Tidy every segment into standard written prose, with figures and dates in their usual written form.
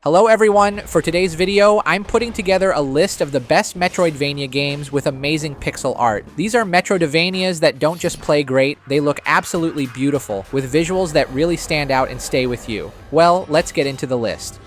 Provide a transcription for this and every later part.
Hello everyone, for today's video, I'm putting together a list of the best Metroidvania games with amazing pixel art. These are Metroidvanias that don't just play great, they look absolutely beautiful, with visuals that really stand out and stay with you. Well, let's get into the list.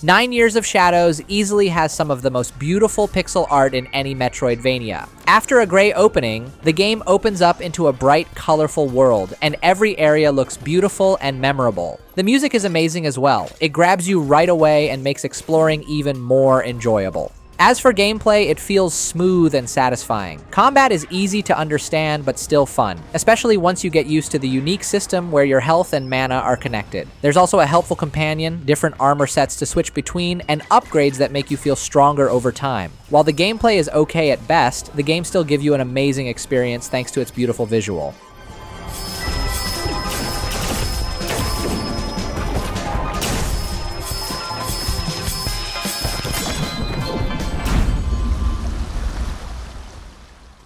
Nine Years of Shadows easily has some of the most beautiful pixel art in any Metroidvania. After a gray opening, the game opens up into a bright, colorful world, and every area looks beautiful and memorable. The music is amazing as well. It grabs you right away and makes exploring even more enjoyable. As for gameplay, it feels smooth and satisfying. Combat is easy to understand but still fun, especially once you get used to the unique system where your health and mana are connected. There's also a helpful companion, different armor sets to switch between, and upgrades that make you feel stronger over time. While the gameplay is okay at best, the game still gives you an amazing experience thanks to its beautiful visual.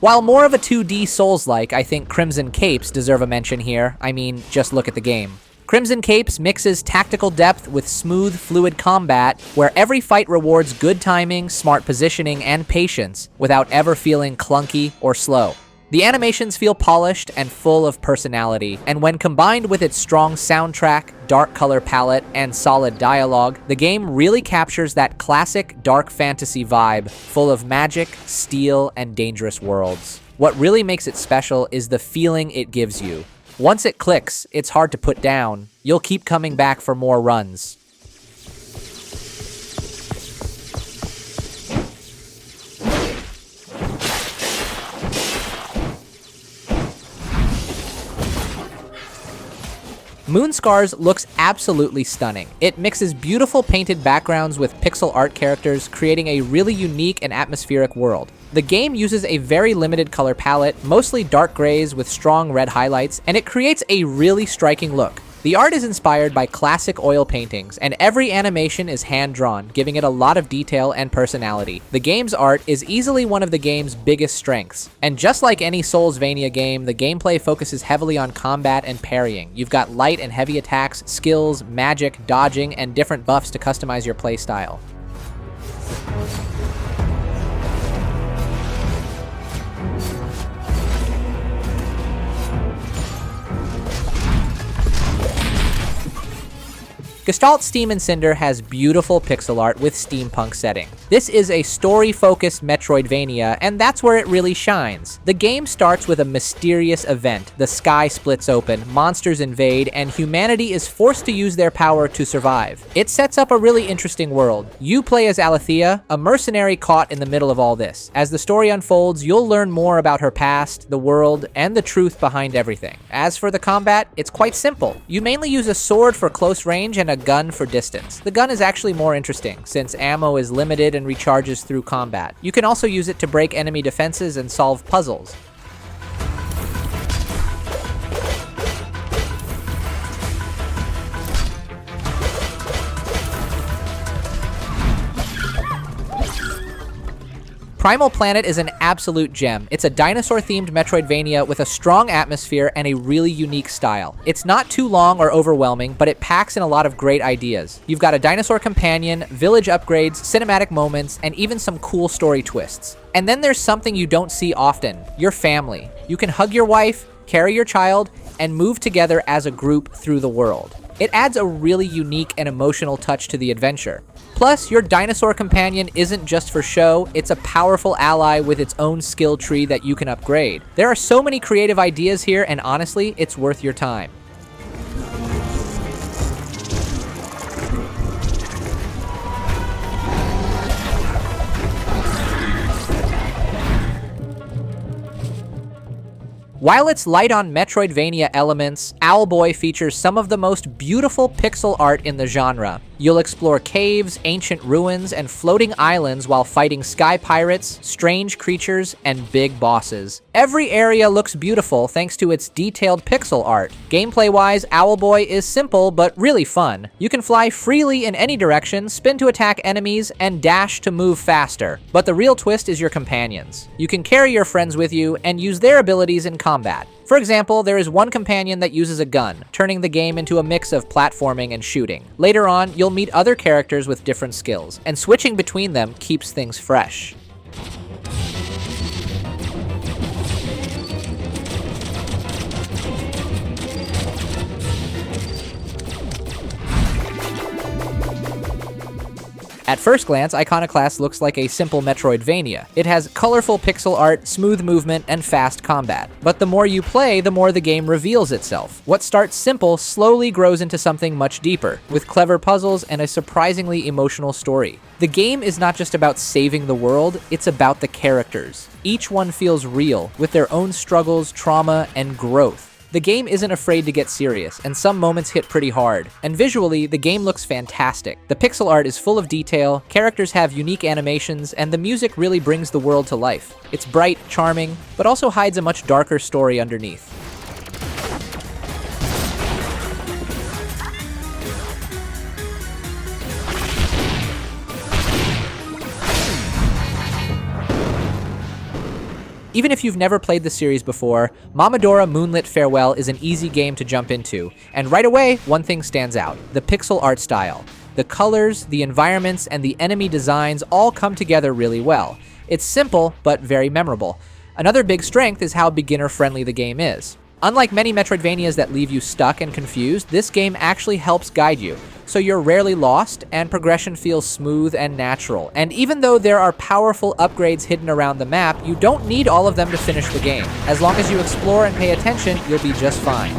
While more of a 2D Souls-like, I think Crimson Capes deserve a mention here. I mean, just look at the game. Crimson Capes mixes tactical depth with smooth, fluid combat, where every fight rewards good timing, smart positioning, and patience, without ever feeling clunky or slow. The animations feel polished and full of personality, and when combined with its strong soundtrack, dark color palette, and solid dialogue, the game really captures that classic dark fantasy vibe, full of magic, steel, and dangerous worlds. What really makes it special is the feeling it gives you. Once it clicks, it's hard to put down. You'll keep coming back for more runs. Moonscars looks absolutely stunning. It mixes beautiful painted backgrounds with pixel art characters, creating a really unique and atmospheric world. The game uses a very limited color palette, mostly dark grays with strong red highlights, and it creates a really striking look. The art is inspired by classic oil paintings, and every animation is hand-drawn, giving it a lot of detail and personality. The game's art is easily one of the game's biggest strengths, and just like any Soulsvania game, the gameplay focuses heavily on combat and parrying. You've got light and heavy attacks, skills, magic, dodging, and different buffs to customize your playstyle. Gestalt, Steam, and Cinder has beautiful pixel art with steampunk setting. This is a story-focused Metroidvania, and that's where it really shines. The game starts with a mysterious event. The sky splits open, monsters invade, and humanity is forced to use their power to survive. It sets up a really interesting world. You play as Alethea, a mercenary caught in the middle of all this. As the story unfolds, you'll learn more about her past, the world, and the truth behind everything. As for the combat, it's quite simple. You mainly use a sword for close range and a gun for distance. The gun is actually more interesting, since ammo is limited and recharges through combat. You can also use it to break enemy defenses and solve puzzles. Primal Planet is an absolute gem. It's a dinosaur-themed Metroidvania with a strong atmosphere and a really unique style. It's not too long or overwhelming, but it packs in a lot of great ideas. You've got a dinosaur companion, village upgrades, cinematic moments, and even some cool story twists. And then there's something you don't see often, your family. You can hug your wife, carry your child, and move together as a group through the world. It adds a really unique and emotional touch to the adventure. Plus, your dinosaur companion isn't just for show, it's a powerful ally with its own skill tree that you can upgrade. There are so many creative ideas here, and honestly, it's worth your time. While it's light on Metroidvania elements, Owlboy features some of the most beautiful pixel art in the genre. You'll explore caves, ancient ruins, and floating islands while fighting sky pirates, strange creatures, and big bosses. Every area looks beautiful thanks to its detailed pixel art. Gameplay-wise, Owlboy is simple but really fun. You can fly freely in any direction, spin to attack enemies, and dash to move faster. But the real twist is your companions. You can carry your friends with you and use their abilities in combat. For example, there is one companion that uses a gun, turning the game into a mix of platforming and shooting. Later on, you'll meet other characters with different skills, and switching between them keeps things fresh. At first glance, Iconoclasts looks like a simple Metroidvania. It has colorful pixel art, smooth movement, and fast combat. But the more you play, the more the game reveals itself. What starts simple slowly grows into something much deeper, with clever puzzles and a surprisingly emotional story. The game is not just about saving the world, it's about the characters. Each one feels real, with their own struggles, trauma, and growth. The game isn't afraid to get serious, and some moments hit pretty hard. And visually, the game looks fantastic. The pixel art is full of detail, characters have unique animations, and the music really brings the world to life. It's bright, charming, but also hides a much darker story underneath. Even if you've never played the series before, Momodora Moonlit Farewell is an easy game to jump into, and right away, one thing stands out: the pixel art style. The colors, the environments, and the enemy designs all come together really well. It's simple, but very memorable. Another big strength is how beginner-friendly the game is. Unlike many Metroidvanias that leave you stuck and confused, this game actually helps guide you, so you're rarely lost, and progression feels smooth and natural. And even though there are powerful upgrades hidden around the map, you don't need all of them to finish the game. As long as you explore and pay attention, you'll be just fine.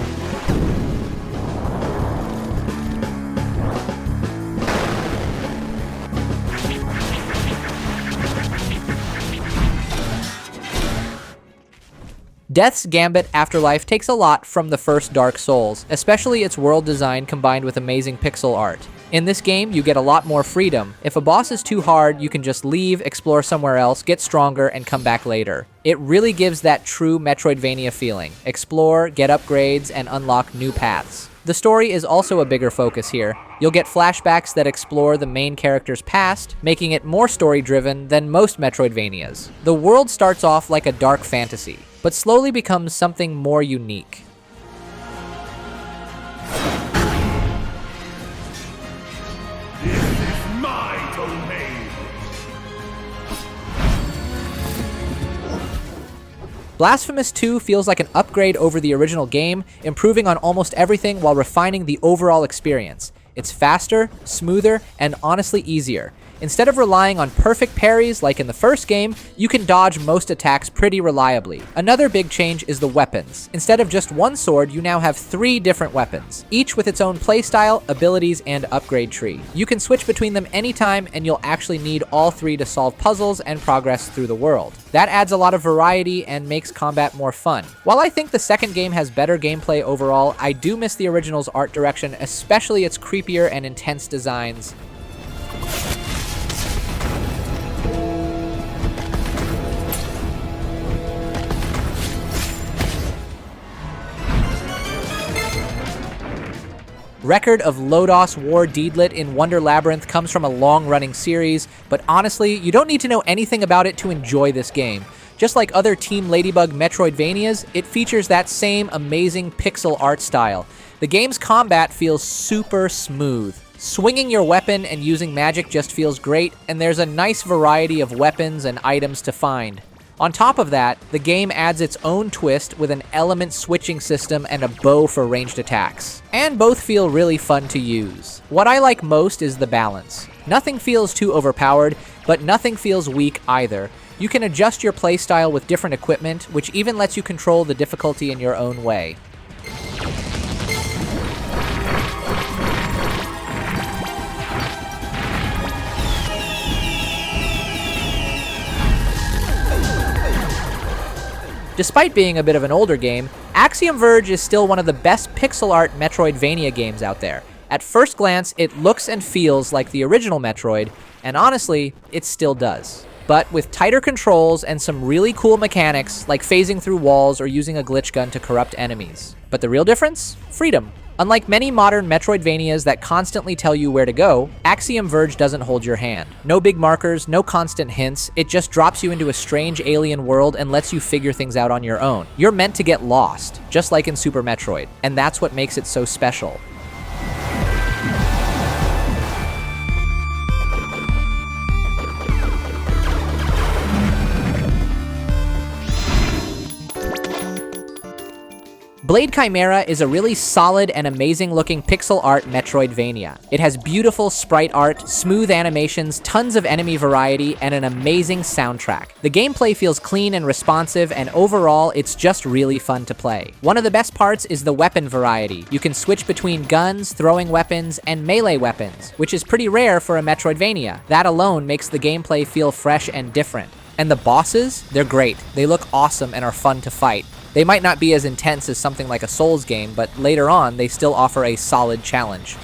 Death's Gambit Afterlife takes a lot from the first Dark Souls, especially its world design combined with amazing pixel art. In this game, you get a lot more freedom. If a boss is too hard, you can just leave, explore somewhere else, get stronger, and come back later. It really gives that true Metroidvania feeling. Explore, get upgrades, and unlock new paths. The story is also a bigger focus here. You'll get flashbacks that explore the main character's past, making it more story-driven than most Metroidvanias. The world starts off like a dark fantasy, but slowly becomes something more unique. This is my domain! Blasphemous 2 feels like an upgrade over the original game, improving on almost everything while refining the overall experience. It's faster, smoother, and honestly easier. Instead of relying on perfect parries like in the first game, you can dodge most attacks pretty reliably. Another big change is the weapons. Instead of just one sword, you now have 3 different weapons, each with its own playstyle, abilities, and upgrade tree. You can switch between them anytime, and you'll actually need all 3 to solve puzzles and progress through the world. That adds a lot of variety and makes combat more fun. While I think the second game has better gameplay overall, I do miss the original's art direction, especially its creepier and intense designs. Record of Lodoss War Deedlit in Wonder Labyrinth comes from a long-running series, but honestly, you don't need to know anything about it to enjoy this game. Just like other Team Ladybug Metroidvanias, it features that same amazing pixel art style. The game's combat feels super smooth. Swinging your weapon and using magic just feels great, and there's a nice variety of weapons and items to find. On top of that, the game adds its own twist with an element switching system and a bow for ranged attacks. And both feel really fun to use. What I like most is the balance. Nothing feels too overpowered, but nothing feels weak either. You can adjust your playstyle with different equipment, which even lets you control the difficulty in your own way. Despite being a bit of an older game, Axiom Verge is still one of the best pixel art Metroidvania games out there. At first glance, it looks and feels like the original Metroid, and honestly, it still does. But with tighter controls and some really cool mechanics, like phasing through walls or using a glitch gun to corrupt enemies. But the real difference? Freedom. Unlike many modern Metroidvanias that constantly tell you where to go, Axiom Verge doesn't hold your hand. No big markers, no constant hints, it just drops you into a strange alien world and lets you figure things out on your own. You're meant to get lost, just like in Super Metroid, and that's what makes it so special. Blade Chimera is a really solid and amazing looking pixel art Metroidvania. It has beautiful sprite art, smooth animations, tons of enemy variety, and an amazing soundtrack. The gameplay feels clean and responsive, and overall, it's just really fun to play. One of the best parts is the weapon variety. You can switch between guns, throwing weapons, and melee weapons, which is pretty rare for a Metroidvania. That alone makes the gameplay feel fresh and different. And the bosses, they're great. They look awesome and are fun to fight. They might not be as intense as something like a Souls game, but later on, they still offer a solid challenge.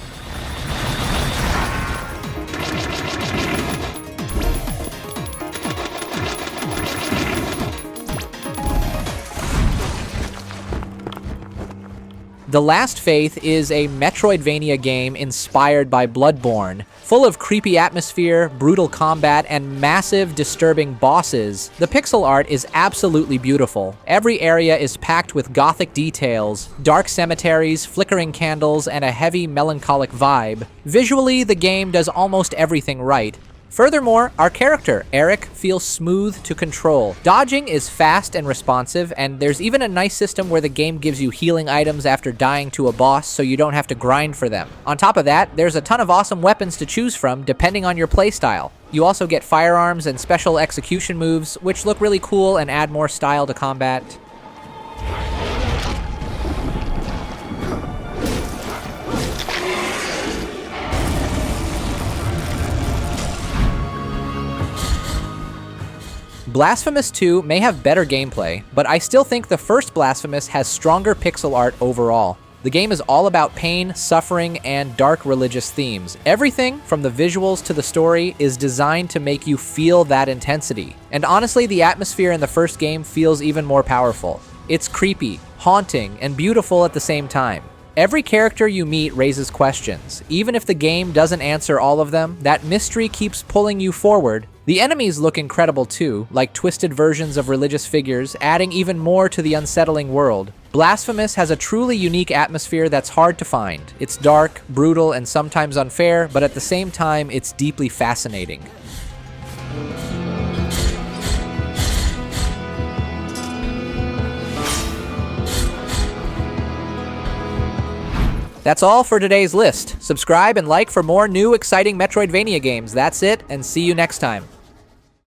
The Last Faith is a Metroidvania game inspired by Bloodborne. Full of creepy atmosphere, brutal combat, and massive, disturbing bosses, the pixel art is absolutely beautiful. Every area is packed with gothic details, dark cemeteries, flickering candles, and a heavy, melancholic vibe. Visually, the game does almost everything right. Furthermore, our character, Eric, feels smooth to control. Dodging is fast and responsive, and there's even a nice system where the game gives you healing items after dying to a boss so you don't have to grind for them. On top of that, there's a ton of awesome weapons to choose from depending on your playstyle. You also get firearms and special execution moves, which look really cool and add more style to combat. Blasphemous 2 may have better gameplay, but I still think the first Blasphemous has stronger pixel art overall. The game is all about pain, suffering, and dark religious themes. Everything, from the visuals to the story, is designed to make you feel that intensity. And honestly, the atmosphere in the first game feels even more powerful. It's creepy, haunting, and beautiful at the same time. Every character you meet raises questions. Even if the game doesn't answer all of them, that mystery keeps pulling you forward. The enemies look incredible too, like twisted versions of religious figures, adding even more to the unsettling world. Blasphemous has a truly unique atmosphere that's hard to find. It's dark, brutal, and sometimes unfair, but at the same time, it's deeply fascinating. That's all for today's list. Subscribe and like for more new exciting Metroidvania games. That's it, and see you next time.